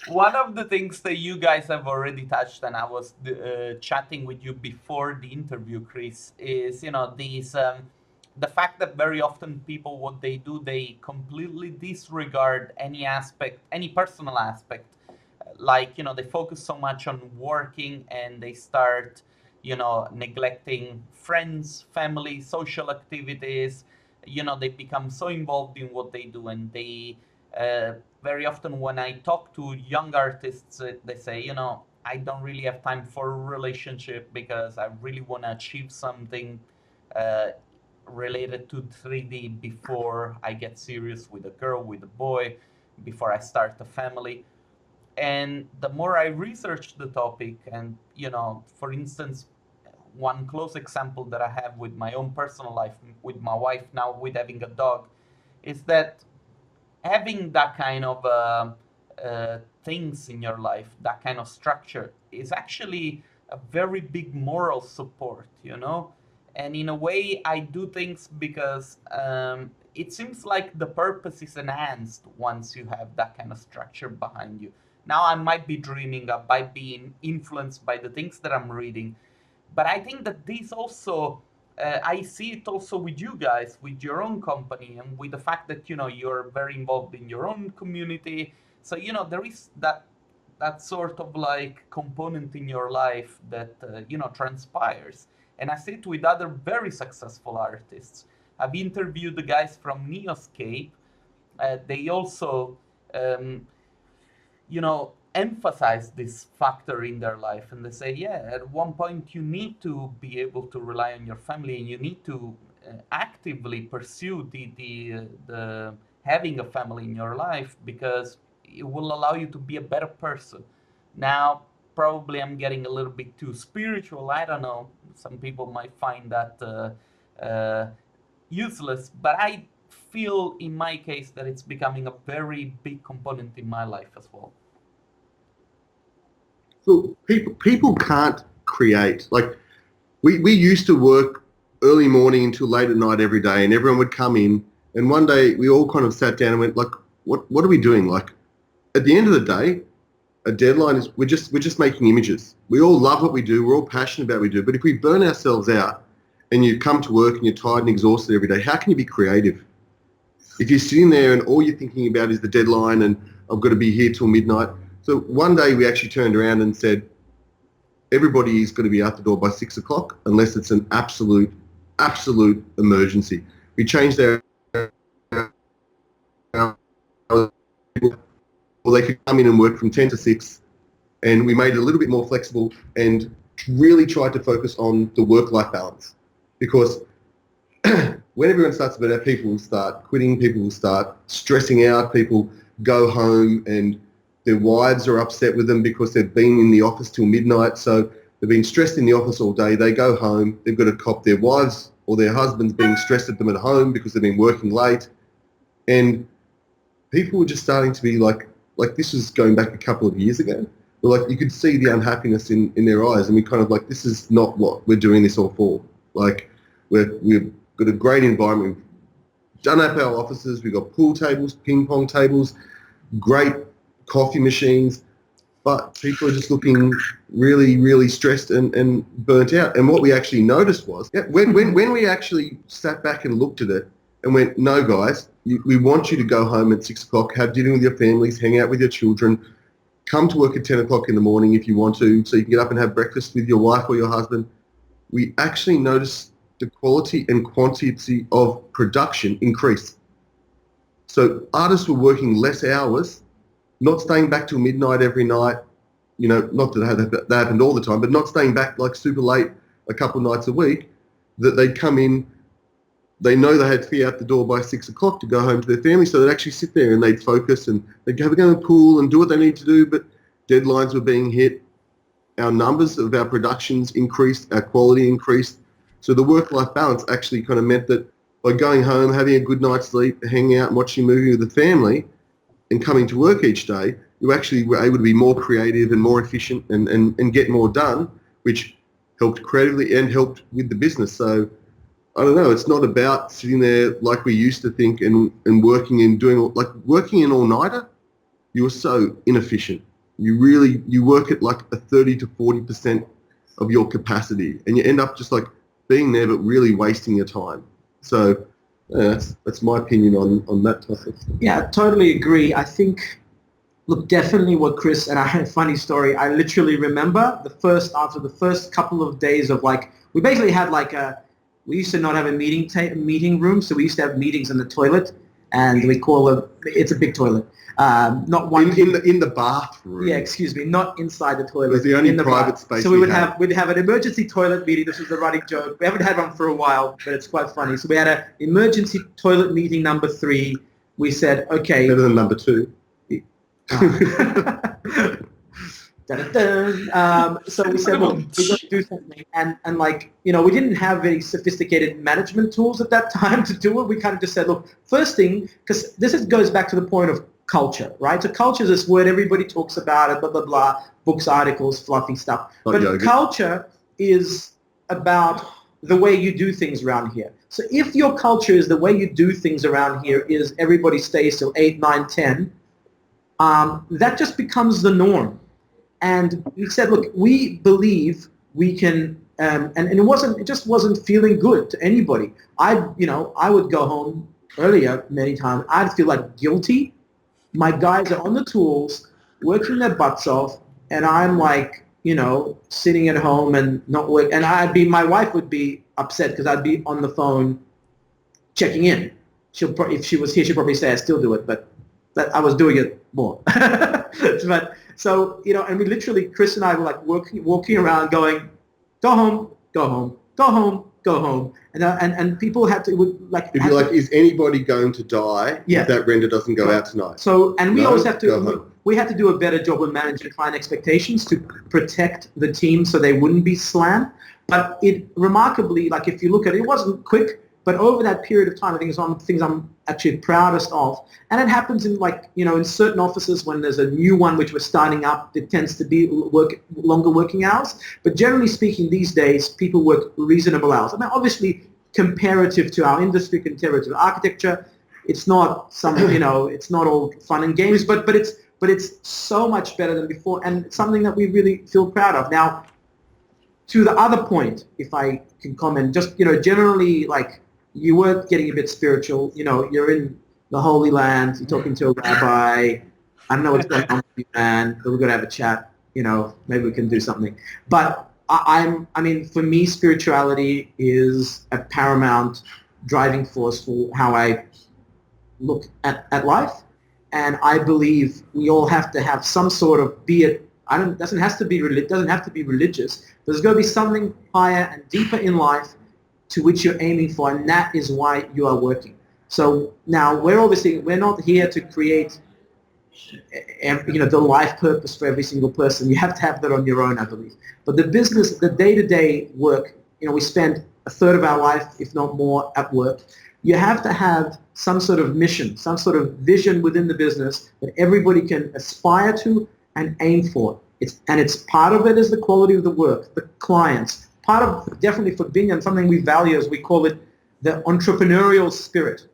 One of the things that you guys have already touched, and I was chatting with you before the interview, Chris, is these the fact that very often people, what they do, they completely disregard any personal aspect. Like they focus so much on working, and they start neglecting friends, family, social activities. They become so involved in what they do, and they very often when I talk to young artists, they say, I don't really have time for a relationship because I really want to achieve something uh, related to 3D before I get serious with a girl, with a boy, before I start a family. And the more I research the topic, and for instance, one close example that I have with my own personal life, with my wife now, with having a dog, is that having that kind of things in your life, that kind of structure, is actually a very big moral support. And in a way, I do things because it seems like the purpose is enhanced once you have that kind of structure behind you. Now, I might be dreaming up by being influenced by the things that I'm reading, but I think that this also, I see it also with you guys, with your own company, and with the fact that you're very involved in your own community. So there is that sort of like component in your life that transpires. And I see it with other very successful artists. I've interviewed the guys from Neoscape. They also emphasize this factor in their life, and they say, yeah, at one point you need to be able to rely on your family, and you need to actively pursue the having a family in your life, because it will allow you to be a better person. Now, probably I'm getting a little bit too spiritual, I don't know, some people might find that useless, but I feel in my case that it's becoming a very big component in my life as well. So people can't create. Like we used to work early morning until late at night every day, and everyone would come in, and one day we all kind of sat down and went, like, what are we doing? Like, at the end of the day, a deadline is we're just making images. We all love what we do, we're all passionate about what we do, but if we burn ourselves out and you come to work and you're tired and exhausted every day, how can you be creative? If you're sitting there and all you're thinking about is the deadline and I've got to be here till midnight. So one day we actually turned around and said, everybody is going to be out the door by 6 o'clock unless it's an absolute emergency. We changed our, or they could come in and work from 10 to 6, and we made it a little bit more flexible and really tried to focus on the work-life balance, because when everyone starts to burn out, people will start quitting, people will start stressing out, people go home and their wives are upset with them because they've been in the office till midnight. So they've been stressed in the office all day. They go home. They've got to cop their wives or their husbands being stressed at them at home because they've been working late. And people were just starting to be like this was going back a couple of years ago. But like you could see the unhappiness in their eyes, and we kind of like, this is not what we're doing this all for. Like we've got a great environment. We've done up our offices. We've got pool tables, ping pong tables, great coffee machines, but people are just looking really, really stressed and burnt out. And what we actually noticed was, when we actually sat back and looked at it and went, no guys, we want you to go home at 6 o'clock, have dinner with your families, hang out with your children, come to work at 10 o'clock in the morning if you want to, so you can get up and have breakfast with your wife or your husband. We actually noticed the quality and quantity of production increase. So artists were working less hours, not staying back till midnight every night, not that that happened all the time, but not staying back like super late a couple of nights a week, that they'd come in, they know they had to be out the door by 6 o'clock to go home to their family, so they'd actually sit there and they'd focus and they'd go to the pool and do what they need to do, but deadlines were being hit, our numbers of our productions increased, our quality increased. So the work-life balance actually kind of meant that by going home, having a good night's sleep, hanging out and watching a movie with the family, and coming to work each day, you actually were able to be more creative and more efficient and get more done, which helped creatively and helped with the business. So I don't know, it's not about sitting there like we used to think and working and doing, like working an all-nighter, you are so inefficient. You work at like a 30 to 40% of your capacity, and you end up just like being there but really wasting your time. So that's my opinion on that topic. Yeah, totally agree. I think Look, definitely what Chris, and I had a funny story. I literally remember after the first couple of days of like, we basically had like we used to not have a meeting room, so we used to have meetings in the toilet, and we call it's a big toilet. Not one in the bathroom. Yeah, excuse me, not inside the toilet. It was the only in the private space. So we'd have an emergency toilet meeting. This was the running joke. We haven't had one for a while, but it's quite funny. So we had an emergency toilet meeting number 3. We said, okay. Better than number 2. So we said, well, we've got to do something. And like, you know, we didn't have very sophisticated management tools at that time to do it. We kind of just said, look, first thing, because goes back to the point of culture, right? So culture is this word everybody talks about it, blah, blah, blah, books, articles, fluffy stuff. But culture is about the way you do things around here. So if your culture is the way you do things around here is everybody stays till 8, 9, 10, that just becomes the norm. And we said, look, we believe we can, and it just wasn't feeling good to anybody. I would go home earlier many times. I'd feel like guilty. My guys are on the tools, working their butts off, and I'm like, you know, sitting at home and not work. And my wife would be upset because I'd be on the phone checking in. If she was here, she'd probably say I still do it, but I was doing it more. But so, you know, and we literally, Chris and I were like walking around going, go home, go home, go home, go home. And people had to, is anybody going to die if that render doesn't go out tonight? So, and we always have to, we had to do a better job of managing client expectations to protect the team so they wouldn't be slammed. But it remarkably, like if you look at it, it wasn't quick, but over that period of time, I think it's one of the things I'm actually proudest of. And it happens in like, you know, in certain offices when there's a new one which we're starting up, it tends to be longer working hours. But generally speaking, these days, people work reasonable hours. I mean, obviously, comparative to our industry, comparative to architecture, it's not it's not all fun and games, but it's so much better than before, and it's something that we really feel proud of. Now, to the other point, if I can comment, just, you know, generally, like, you were getting a bit spiritual. You know, you're in the Holy Land. You're talking to a rabbi. I don't know what's going on with you, man, but we're going to have a chat. You know, maybe we can do something. But I mean, for me, spirituality is a paramount driving force for how I look at life. And I believe we all have to have some sort of, doesn't have to be religious. There's going to be something higher and deeper in life to which you're aiming for, and that is why you are working. So now we're not here to create, you know, the life purpose for every single person. You have to have that on your own, I believe. But the business, the day-to-day work, you know, we spend a third of our life, if not more, at work. You have to have some sort of mission, some sort of vision within the business that everybody can aspire to and aim for. It's part of it is the quality of the work, the clients. Part of, definitely for Binyan, something we value is we call it the entrepreneurial spirit.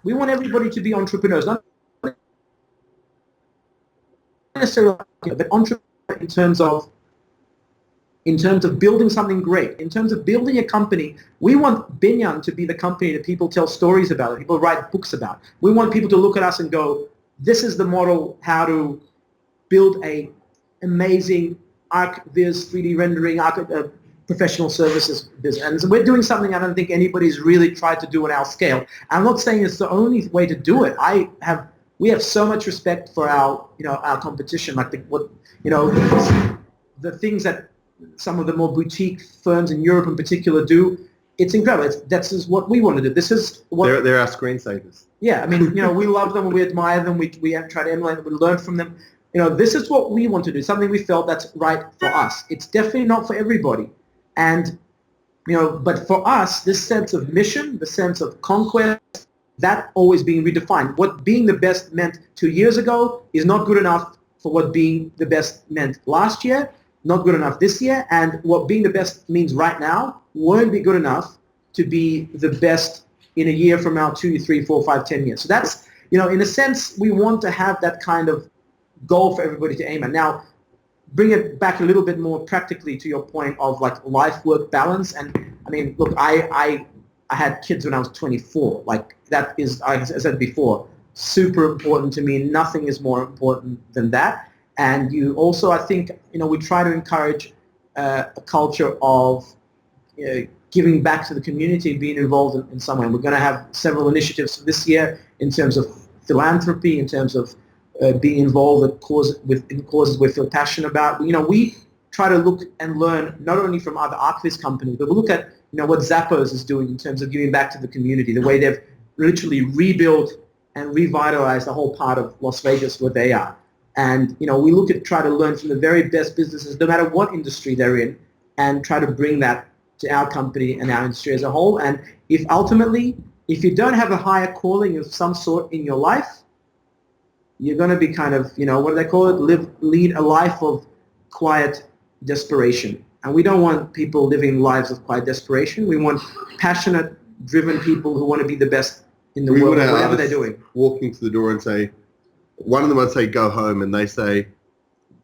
We want everybody to be entrepreneurs, not necessarily, but entrepreneurs in terms of building something great, in terms of building a company. We want Binyan to be the company that people tell stories about, that people write books about. We want people to look at us and go, this is the model how to build a amazing ArcViz 3D rendering, professional services business. And so we're doing something I don't think anybody's really tried to do on our scale. I'm not saying it's the only way to do it. We have so much respect for our competition, like the things that some of the more boutique firms in Europe in particular do. It's incredible. This is what we want to do. This is what they're our screensavers. Yeah, I mean, you know, we love them, we admire them, we have tried to emulate them, we learn from them. You know, this is what we want to do, something we felt that's right for us. It's definitely not for everybody. And, you know, but for us, this sense of mission, the sense of conquest, that always being redefined. What being the best meant 2 years ago is not good enough for what being the best meant last year, not good enough this year, and what being the best means right now won't be good enough to be the best in a year from now, 2, 3, 4, 5, 10 years. So that's, you know, in a sense, we want to have that kind of goal for everybody to aim at. Now, bring it back a little bit more practically to your point of like life-work balance. And I mean, look, I had kids when I was 24. Like that is, as I said before, super important to me. Nothing is more important than that. And you also, I think, we try to encourage a culture of giving back to the community, being involved in some way. We're going to have several initiatives this year in terms of philanthropy, in terms of being involved in causes we feel passionate about. We try to look and learn not only from other archivist companies, but we look at what Zappos is doing in terms of giving back to the community, the way they've literally rebuilt and revitalized the whole part of Las Vegas where they are. And we try to learn from the very best businesses, no matter what industry they're in, and try to bring that to our company and our industry as a whole. And if you don't have a higher calling of some sort in your life, you're going to be kind of, what do they call it? Lead a life of quiet desperation. And we don't want people living lives of quiet desperation. We want passionate, driven people who want to be the best in the world, whatever they're doing. Walking to the door and say, one of them would say, go home. And they say,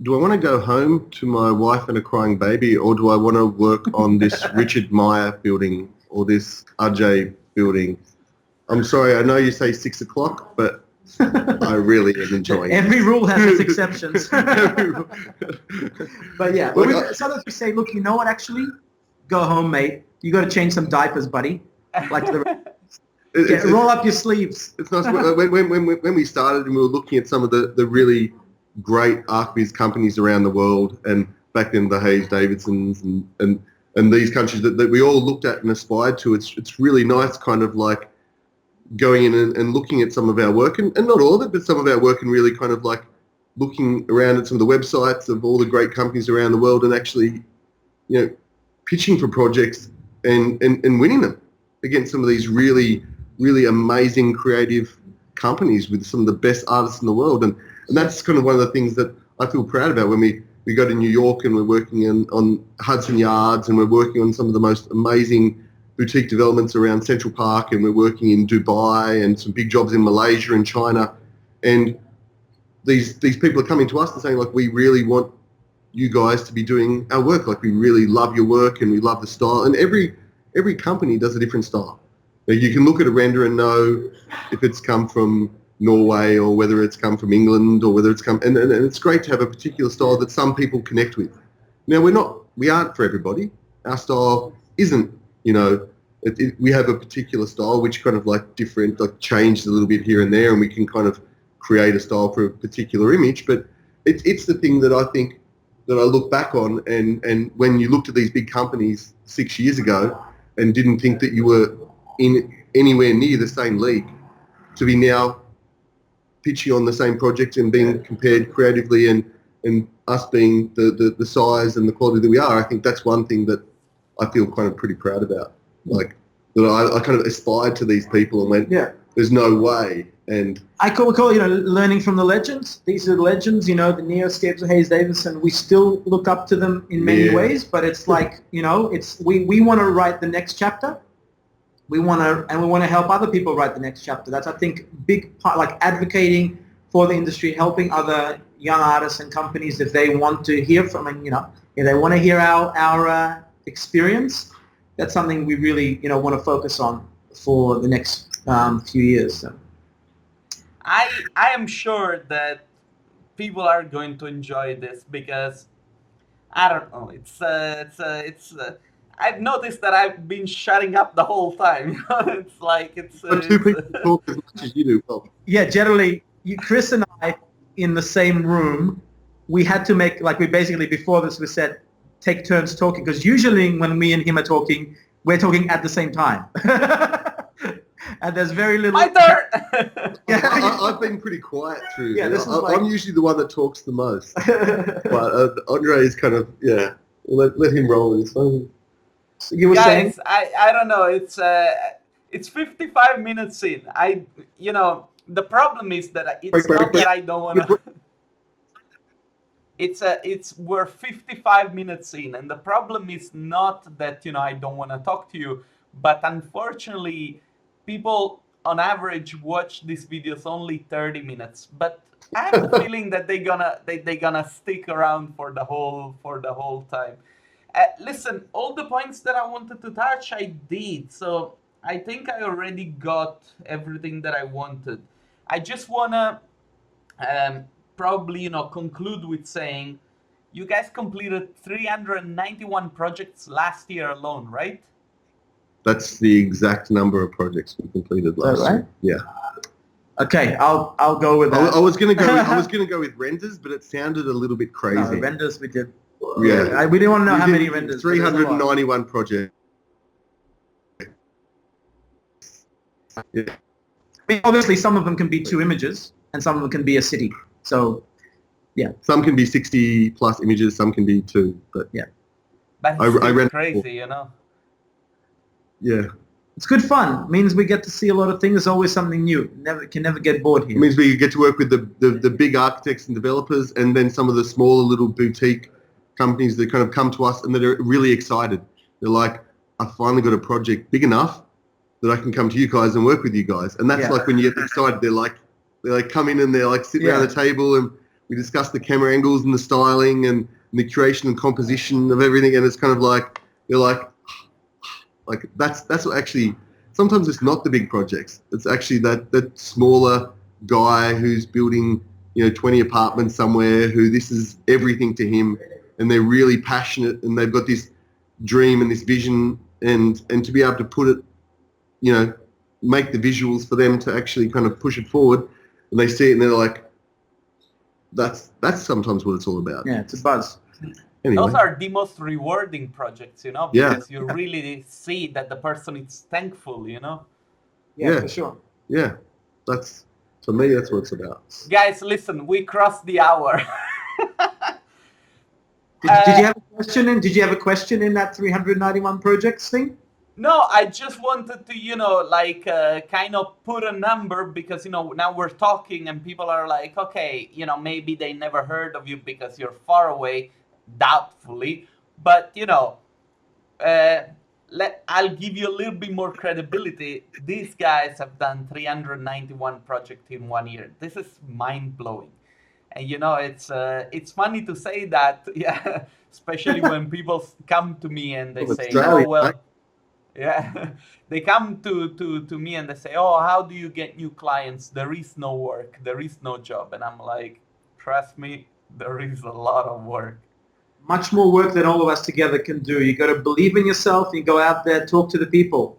do I want to go home to my wife and a crying baby, or do I want to work on this Richard Meyer building or this Ajay building? I'm sorry, I know you say 6 o'clock, but I really am enjoying it. Every rule has its exceptions. But yeah, sometimes we say, look, you know what, actually? Go home, mate. You got to change some diapers, buddy. Roll up your sleeves. It's nice. When we started and we were looking at some of the really great archviz companies around the world, and back then the Hayes Davidsons and these countries that we all looked at and aspired to, it's really nice kind of like going in and looking at some of our work, and not all of it, but some of our work, and really kind of like looking around at some of the websites of all the great companies around the world, and actually, pitching for projects and winning them against some of these really, really amazing creative companies with some of the best artists in the world. And that's kind of one of the things that I feel proud about when we go to New York and we're working on Hudson Yards, and we're working on some of the most amazing boutique developments around Central Park, and we're working in Dubai and some big jobs in Malaysia and China. And these people are coming to us and saying, like, we really want you guys to be doing our work. Like, we really love your work and we love the style. And every company does a different style. Now, you can look at a render and know if it's come from Norway or whether it's come from England or whether it's come, and it's great to have a particular style that some people connect with. Now, we aren't for everybody. Our style isn't, we have a particular style which kind of like changes a little bit here and there, and we can kind of create a style for a particular image. But it's the thing that I think that I look back on, and when you looked at these big companies 6 years ago and didn't think that you were in anywhere near the same league, to be now pitching on the same project and being compared creatively, and us being the size and the quality that we are, I think that's one thing that I feel kind of pretty proud about. Like, that I kind of aspired to these people and went, there's no way. And I call learning from the legends. These are the legends, the Neoscapes, the Hayes Davidson. We still look up to them in many ways, but it's like, we want to write the next chapter. We want to help other people write the next chapter. That's, I think, big part, like advocating for the industry, helping other young artists and companies if they want to hear from, and if they want to hear our experience. That's something we really want to focus on for the next few years. So. I am sure that people are going to enjoy this, because I don't know. It's I've noticed that I've been shutting up the whole time. It's like two people talk as much as you do, Bob. Yeah, generally, Chris and I in the same room, we had to make, like, we basically, before this, we said take turns talking, because usually when me and him are talking, we're talking at the same time. And there's very little. My turn. I've been pretty quiet through. Yeah, I'm usually the one that talks the most. But Andrei is kind of let him roll with his phone. So you were saying? I don't know. It's 55 minutes in. The problem is that it's not that I don't want to. We're 55 minutes in, and the problem is not that I don't want to talk to you, but unfortunately, people on average watch these videos only 30 minutes. But I have a feeling that they're gonna stick around for the whole time. Listen, all the points that I wanted to touch, I did. So I think I already got everything that I wanted. I just wanna probably conclude with saying you guys completed 391 projects last year alone, right? That's the exact number of projects we completed last right? year. Yeah. Okay, I'll go with that. I was gonna go with renders, but it sounded a little bit crazy. No, renders we did. Yeah. We didn't want to know how many renders. 391 projects. Yeah. I mean, obviously, some of them can be 2 images, and some of them can be a city. So, yeah. Some can be 60 plus images, some can be 2. But yeah. But it's crazy, Yeah. It's good fun. It means we get to see a lot of things. There's always something new. Can never get bored here. It means we get to work with the big architects and developers, and then some of the smaller little boutique companies that kind of come to us and that are really excited. They're like, I finally got a project big enough that I can come to you guys and work with you guys. And that's like when you get excited, they're like come in and they're like sit around the table and we discuss the camera angles and the styling and the curation and composition of everything. And it's kind of like, they're like that's what actually, sometimes it's not the big projects. It's actually that smaller guy who's building, 20 apartments somewhere, who this is everything to him, and they're really passionate and they've got this dream and this vision, and to be able to put it, make the visuals for them to actually kind of push it forward, and they see it and they're like, that's sometimes what it's all about. Yeah, it's a buzz. Anyway. Those are the most rewarding projects, because you really see that the person is thankful, Yeah, for sure. Yeah, to me, that's what it's about. Guys, listen, we crossed the hour. Did you have a question in? Did you have a question in that 391 projects thing? No, I just wanted to, kind of put a number because, now we're talking and people are like, okay, maybe they never heard of you because you're far away, doubtfully. But, I'll give you a little bit more credibility. These guys have done 391 projects in 1 year. This is mind-blowing. And, it's funny to say that, yeah, especially when people come to me and they say, oh, well... Yeah, they come to me and they say, oh, how do you get new clients? There is no work. There is no job. And I'm like, trust me, there is a lot of work. Much more work than all of us together can do. You got to believe in yourself. You go out there, talk to the people.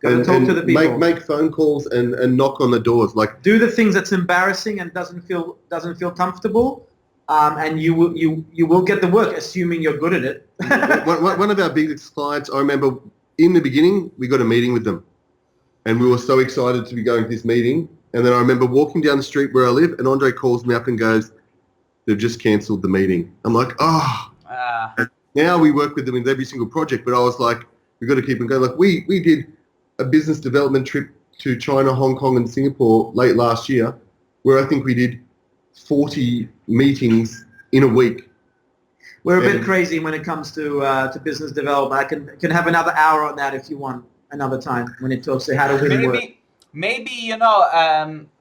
Talk to the people. Make phone calls and knock on the doors. Like, do the things that's embarrassing and doesn't feel comfortable. And you will get the work, assuming you're good at it. One of our biggest clients, I remember. In the beginning, we got a meeting with them, and we were so excited to be going to this meeting. And then I remember walking down the street where I live, and Andrei calls me up and goes, they've just cancelled the meeting. I'm like, And now we work with them in every single project, but I was like, we've got to keep them going. Like we did a business development trip to China, Hong Kong, and Singapore late last year, where I think we did 40 meetings in a week. We're a bit crazy when it comes to business development. I can have another hour on that if you want another time when it talks to how to really work. Maybe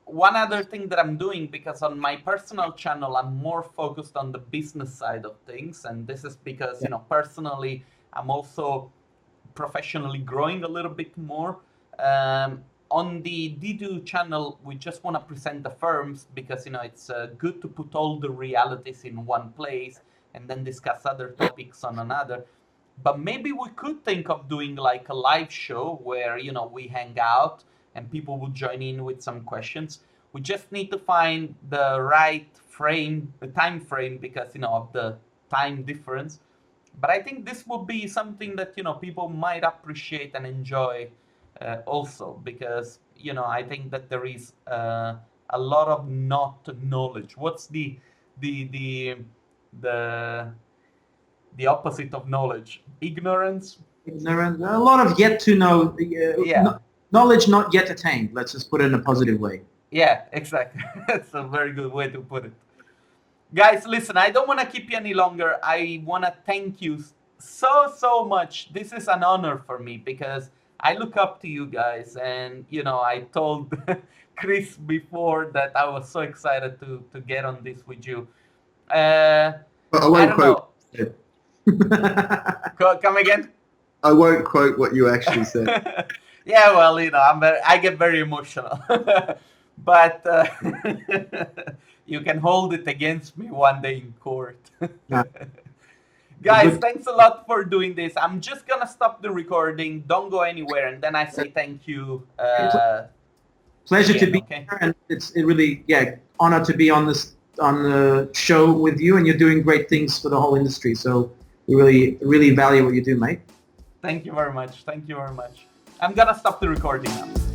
one other thing that I'm doing, because on my personal channel I'm more focused on the business side of things, and this is because personally I'm also professionally growing a little bit more. On the D2 channel, we just want to present the firms because it's good to put all the realities in one place and then discuss other topics on another. But maybe we could think of doing like a live show where, we hang out and people will join in with some questions. We just need to find the right time frame because, of the time difference. But I think this would be something that, people might appreciate and enjoy also because, I think that there is a lot of not knowledge. What's the opposite of knowledge? Ignorance. A lot of yet to know. Knowledge not yet attained. Let's just put it in a positive way. Yeah, exactly. That's a very good way to put it. Guys, listen, I don't want to keep you any longer. I want to thank you so much. This is an honor for me because I look up to you guys, and I told Chris before that I was so excited to get on this with you. I won't quote. Come again? I won't quote what you actually said. Yeah, well, I get very emotional. but you can hold it against me one day in court. Yeah. Guys, Good. thanks a lot for doing this. I'm just gonna stop the recording. Don't go anywhere, and then I say thank you. Pleasure to Ian, be okay? here, and it's really honor to be on the show with you, and you're doing great things for the whole industry. So we really value what you do, mate. Thank you very much. Thank you very much. I'm gonna stop the recording now.